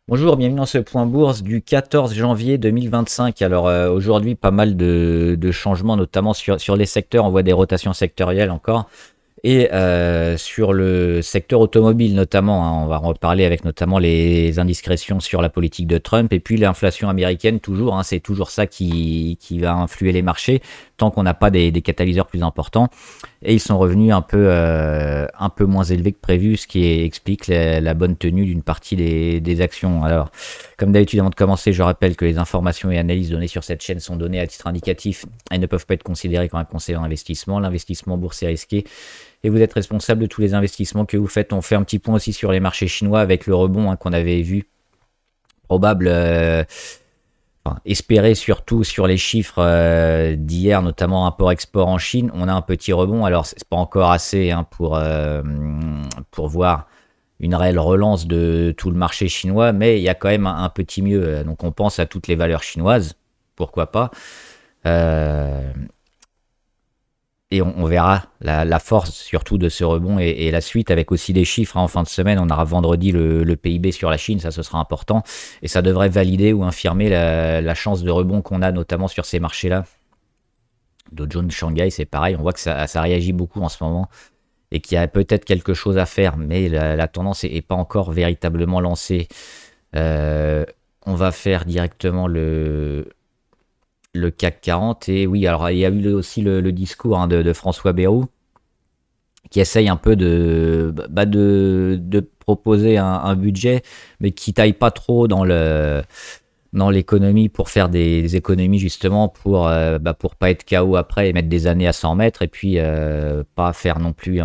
Bonjour, bienvenue dans ce point bourse du 14 janvier 2025. Alors aujourd'hui, pas mal de changements, notamment sur les secteurs. On voit des rotations sectorielles encore. Et sur le secteur automobile notamment, hein, on va en reparler avec notamment les indiscrétions sur la politique de Trump et puis l'inflation américaine toujours, hein, c'est toujours ça qui va influer les marchés tant qu'on n'a pas des catalyseurs plus importants. Et ils sont revenus un peu moins élevés que prévu, ce qui explique la bonne tenue d'une partie des actions. Alors, comme d'habitude, avant de commencer, je rappelle que les informations et analyses données sur cette chaîne sont données à titre indicatif et ne peuvent pas être considérées comme un conseil en investissement. L'investissement en bourse est risqué et vous êtes responsable de tous les investissements que vous faites. On fait un petit point aussi sur les marchés chinois avec le rebond, hein, qu'on avait vu probable, espéré surtout sur les chiffres d'hier, notamment import-export en Chine. On a un petit rebond, alors c'est pas encore assez, hein, pour voir une réelle relance de tout le marché chinois, mais il y a quand même un petit mieux. Donc on pense à toutes les valeurs chinoises, pourquoi pas. Euh, et on verra la force surtout de ce rebond et la suite avec aussi des chiffres, hein, en fin de semaine. On aura vendredi le PIB sur la Chine, ça ce sera important. Et ça devrait valider ou infirmer la chance de rebond qu'on a notamment sur ces marchés-là. Dow Jones, Shanghai, c'est pareil. On voit que ça réagit beaucoup en ce moment et qu'il y a peut-être quelque chose à faire, mais la tendance n'est pas encore véritablement lancée. On va faire directement le CAC 40. Et oui, alors il y a eu aussi le discours, hein, de François Bayrou qui essaye un peu de proposer un budget, mais qui taille pas trop dans l'économie pour faire des économies justement pour pas être KO après et mettre des années à s'en remettre et puis pas faire non plus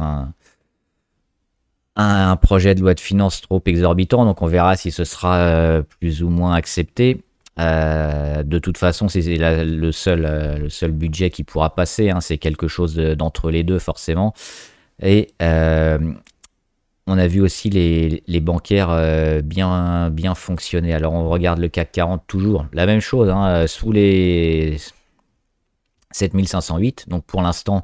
un projet de loi de finances trop exorbitant. Donc on verra si ce sera plus ou moins accepté. De toute façon, c'est le seul budget qui pourra passer, hein. C'est quelque chose d'entre les deux forcément. Et on a vu aussi les bancaires bien fonctionner. Alors on regarde le CAC 40 toujours, la même chose, hein, sous les 7508. Donc pour l'instant,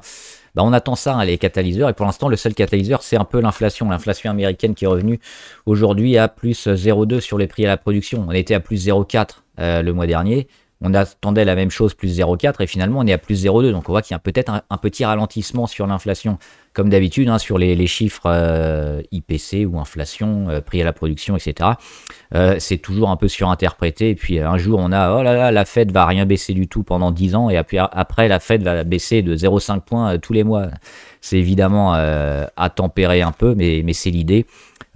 on attend ça, hein, les catalyseurs. Et pour l'instant, le seul catalyseur, c'est un peu l'inflation. L'inflation américaine qui est revenue aujourd'hui à plus 0,2 sur les prix à la production. On était à plus 0,4 le mois dernier. On attendait la même chose, plus 0,4, et finalement on est à plus 0,2. Donc on voit qu'il y a peut-être un petit ralentissement sur l'inflation. Comme d'habitude, hein, sur les chiffres IPC ou inflation, prix à la production, etc. C'est toujours un peu surinterprété. Et puis un jour on a, oh là là, la Fed va rien baisser du tout pendant 10 ans, et puis après la Fed va baisser de 0,5 points tous les mois. C'est évidemment à tempérer un peu, mais c'est l'idée.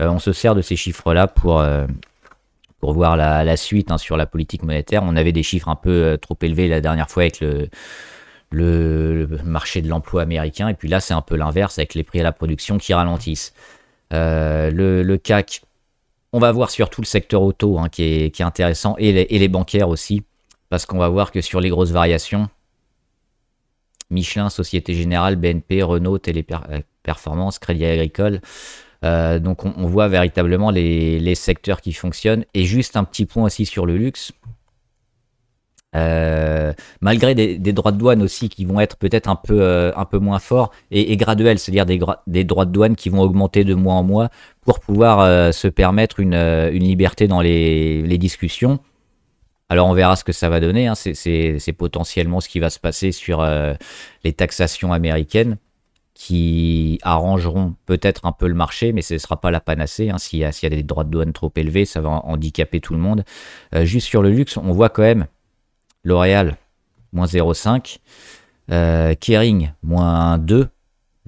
On se sert de ces chiffres-là pour voir la suite, hein, sur la politique monétaire. On avait des chiffres un peu trop élevés la dernière fois avec le marché de l'emploi américain, et puis là c'est un peu l'inverse avec les prix à la production qui ralentissent. Le CAC, on va voir surtout le secteur auto, hein, qui est intéressant, et les bancaires aussi, parce qu'on va voir que sur les grosses variations, Michelin, Société Générale, BNP, Renault, Téléperformance, Crédit Agricole. Donc on voit véritablement les secteurs qui fonctionnent. Et juste un petit point aussi sur le luxe. Malgré des droits de douane aussi qui vont être peut-être un peu moins forts et graduels, c'est-à-dire des droits de douane qui vont augmenter de mois en mois pour pouvoir se permettre une liberté dans les discussions. Alors on verra ce que ça va donner, hein. C'est potentiellement ce qui va se passer sur les taxations américaines, qui arrangeront peut-être un peu le marché, mais ce ne sera pas la panacée, hein. S'il y a des droits de douane trop élevés, ça va handicaper tout le monde. Juste sur le luxe, on voit quand même L'Oréal, moins 0,5. Kering, moins 2,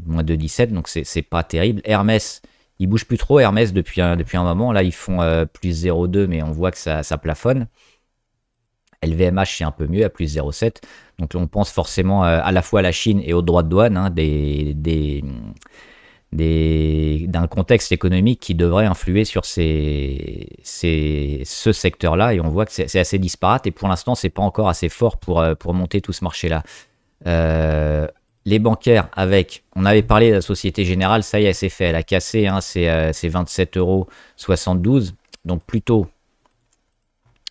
moins 2,17, donc c'est pas terrible. Hermès, ils bougent plus trop. Hermès, depuis un moment, là, ils font plus 0,2, mais on voit que ça plafonne. LVMH, c'est un peu mieux, à plus 0,7. Donc on pense forcément à la fois à la Chine et aux droits de douane, hein, d'un contexte économique qui devrait influer sur ce secteur-là. Et on voit que c'est assez disparate. Et pour l'instant, c'est pas encore assez fort pour monter tout ce marché-là. Les bancaires, on avait parlé de la Société Générale, ça y est, c'est fait. Elle a cassé, hein, c'est 27,72 €. Donc plutôt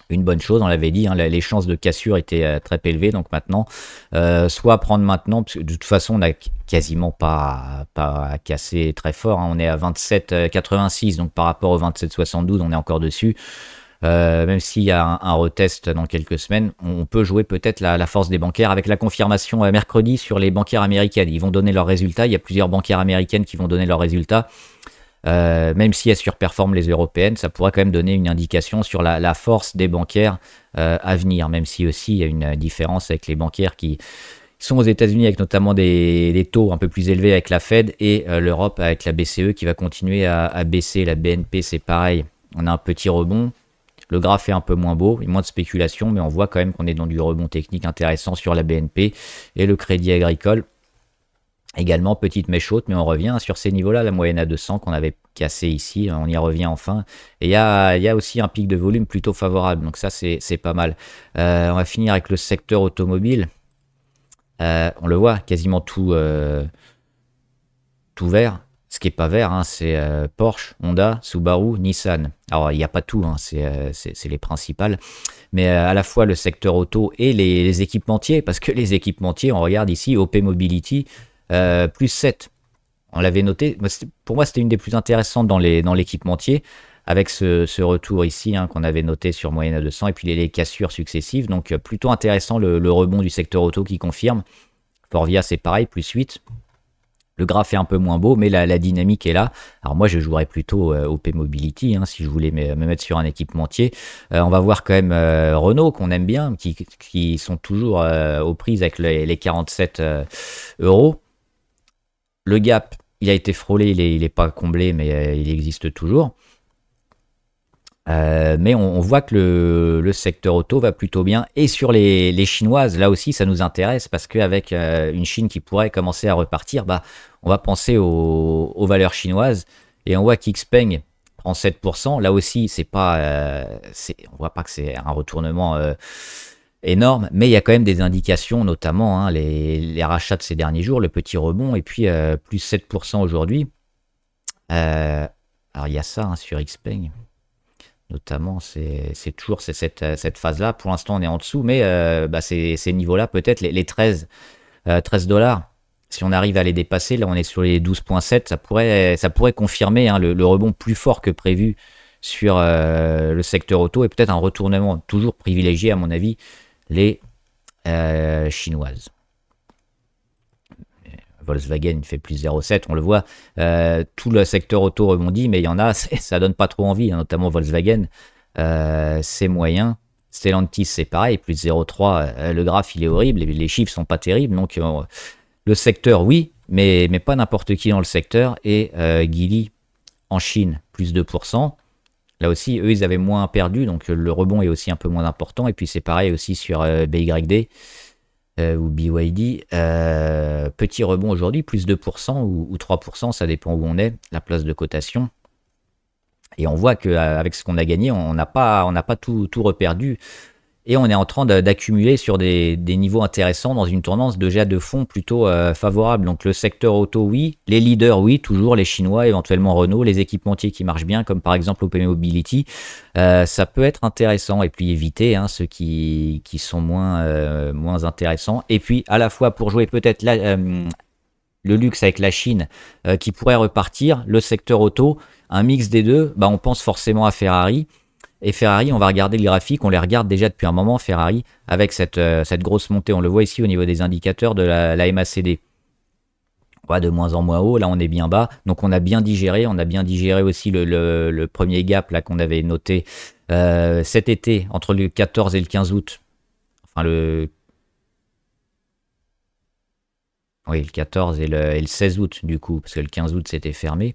une bonne chose, on l'avait dit, hein, les chances de cassure étaient très élevées. Donc maintenant, soit prendre maintenant, parce que de toute façon, on n'a quasiment pas cassé très fort, hein. On est à 27,86, donc par rapport au 27,72, on est encore dessus. Même s'il y a un retest dans quelques semaines, on peut jouer peut-être la force des bancaires avec la confirmation mercredi sur les bancaires américaines. Ils vont donner leurs résultats. Il y a plusieurs bancaires américaines qui vont donner leurs résultats. Même si elles surperforment les européennes, ça pourrait quand même donner une indication sur la force des bancaires à venir, même si aussi il y a une différence avec les bancaires qui sont aux États-Unis avec notamment des taux un peu plus élevés avec la Fed et l'Europe avec la BCE qui va continuer à baisser. La BNP, c'est pareil, on a un petit rebond. Le graphe est un peu moins beau, il y a moins de spéculation, mais on voit quand même qu'on est dans du rebond technique intéressant sur la BNP et le Crédit Agricole. Également, petite mèche haute, mais on revient sur ces niveaux-là, la moyenne à 200 qu'on avait cassé ici, on y revient enfin. Et il y a aussi un pic de volume plutôt favorable, donc ça c'est pas mal. On va finir avec le secteur automobile. On le voit, quasiment tout vert. Ce qui n'est pas vert, hein, c'est Porsche, Honda, Subaru, Nissan. Alors, il n'y a pas tout, hein, c'est les principales. Mais à la fois le secteur auto et les équipementiers, parce que les équipementiers, on regarde ici, OP Mobility, plus 7. On l'avait noté. Pour moi, c'était une des plus intéressantes dans l'équipementier, avec ce retour ici hein, qu'on avait noté sur moyenne à 200, et puis les cassures successives. Donc, plutôt intéressant le rebond du secteur auto qui confirme. Forvia, c'est pareil, plus 8. Le graphe est un peu moins beau, mais la dynamique est là. Alors moi, je jouerais plutôt OP Mobility, hein, si je voulais me mettre sur un équipementier. On va voir quand même Renault, qu'on aime bien, qui sont toujours aux prises avec les 47 euros. Le gap, il a été frôlé, il n'est pas comblé, mais il existe toujours. Mais on voit que le secteur auto va plutôt bien. Et sur les chinoises, là aussi, ça nous intéresse parce qu'avec une Chine qui pourrait commencer à repartir, on va penser aux valeurs chinoises. Et on voit qu'Xpeng prend 7%. Là aussi, on voit pas que c'est un retournement énorme, mais il y a quand même des indications, notamment hein, les rachats de ces derniers jours, le petit rebond, et puis plus 7% aujourd'hui. Alors il y a ça hein, sur Xpeng. Notamment, c'est toujours cette phase-là. Pour l'instant, on est en dessous, mais ces niveaux-là, peut-être les 13 $, si on arrive à les dépasser, là on est sur les 12,7, ça pourrait confirmer hein, le rebond plus fort que prévu sur le secteur auto et peut-être un retournement toujours privilégié, à mon avis, les chinoises. Volkswagen fait plus 0,7, on le voit, tout le secteur auto rebondit, mais il y en a, ça donne pas trop envie, hein, notamment Volkswagen, c'est moyen. Stellantis, c'est pareil, plus 0,3, le graphe il est horrible, les chiffres sont pas terribles, donc le secteur oui, mais pas n'importe qui dans le secteur, et Geely en Chine, plus 2%. Là aussi, eux, ils avaient moins perdu, donc le rebond est aussi un peu moins important, et puis c'est pareil aussi sur BYD, ou BYD, petit rebond aujourd'hui, plus 2% ou 3%, ça dépend où on est, la place de cotation. Et on voit qu'avec ce qu'on a gagné, on n'a pas tout reperdu. Et on est en train d'accumuler sur des niveaux intéressants dans une tendance déjà de fond plutôt favorable. Donc le secteur auto, oui. Les leaders, oui, toujours les Chinois, éventuellement Renault. Les équipementiers qui marchent bien, comme par exemple OP Mobility. Ça peut être intéressant. Et puis éviter hein, ceux qui sont moins intéressants. Et puis à la fois pour jouer peut-être le luxe avec la Chine qui pourrait repartir. Le secteur auto, un mix des deux. On pense forcément à Ferrari. Et Ferrari, on va regarder le graphique, on les regarde déjà depuis un moment, Ferrari, avec cette grosse montée. On le voit ici au niveau des indicateurs de la MACD. On voit de moins en moins haut, là on est bien bas. Donc on a bien digéré aussi le premier gap là qu'on avait noté cet été, entre le 14 et le 15 août. Enfin oui, le 14 et le 16 août du coup, parce que le 15 août c'était fermé.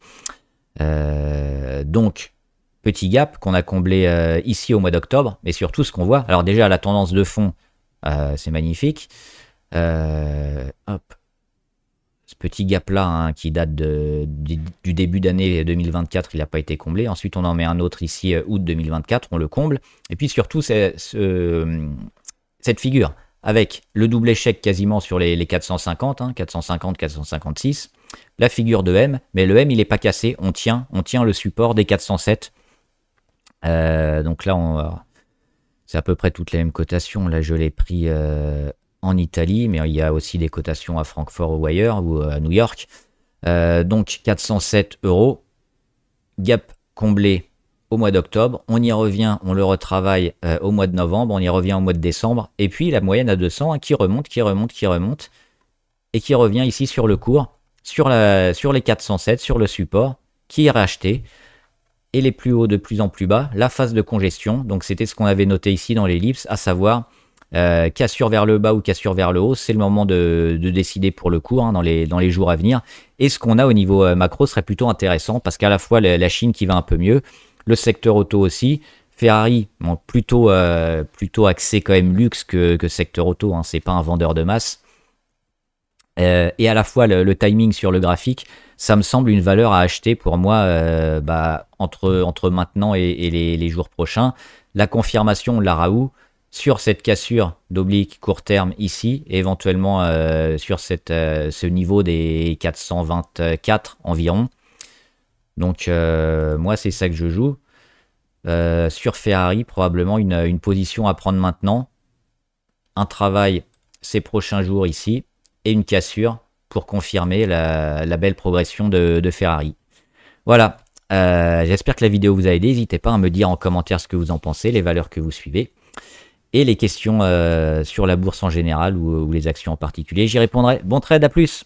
Donc, petit gap qu'on a comblé ici au mois d'octobre, mais surtout ce qu'on voit, alors déjà la tendance de fond, c'est magnifique. Hop. Ce petit gap là hein, qui date du début d'année 2024, il n'a pas été comblé. Ensuite on en met un autre ici, août 2024, on le comble. Et puis surtout cette figure, avec le double échec quasiment sur les 450, hein, 450, 456, la figure de M, mais le M il n'est pas cassé, on tient le support des 407. Donc là, c'est à peu près toutes les mêmes cotations. Là, je l'ai pris en Italie, mais il y a aussi des cotations à Francfort ou ailleurs, ou à New York. Donc 407 €. Gap comblé au mois d'octobre, on y revient, on le retravaille au mois de novembre, on y revient au mois de décembre, et puis la moyenne à 200 hein, qui remonte, et qui revient ici sur le cours, sur les 407, sur le support, qui est racheté, et les plus hauts de plus en plus bas, la phase de congestion, donc c'était ce qu'on avait noté ici dans l'ellipse, à savoir cassure vers le bas ou cassure vers le haut, c'est le moment de décider pour le cours hein, dans les jours à venir, et ce qu'on a au niveau macro serait plutôt intéressant, parce qu'à la fois la Chine qui va un peu mieux, le secteur auto aussi, Ferrari, bon, plutôt axé quand même luxe que secteur auto, hein, c'est pas un vendeur de masse. Et à la fois le timing sur le graphique, ça me semble une valeur à acheter pour moi entre maintenant et les jours prochains. La confirmation, on l'aura où? Sur cette cassure d'oblique court terme ici, et éventuellement sur ce niveau des 424 environ. Donc moi c'est ça que je joue. Sur Ferrari, probablement une position à prendre maintenant. Un travail ces prochains jours ici, et une cassure pour confirmer la belle progression de Ferrari. Voilà, j'espère que la vidéo vous a aidé. N'hésitez pas à me dire en commentaire ce que vous en pensez, les valeurs que vous suivez, et les questions sur la bourse en général ou les actions en particulier. J'y répondrai. Bon trade, à plus!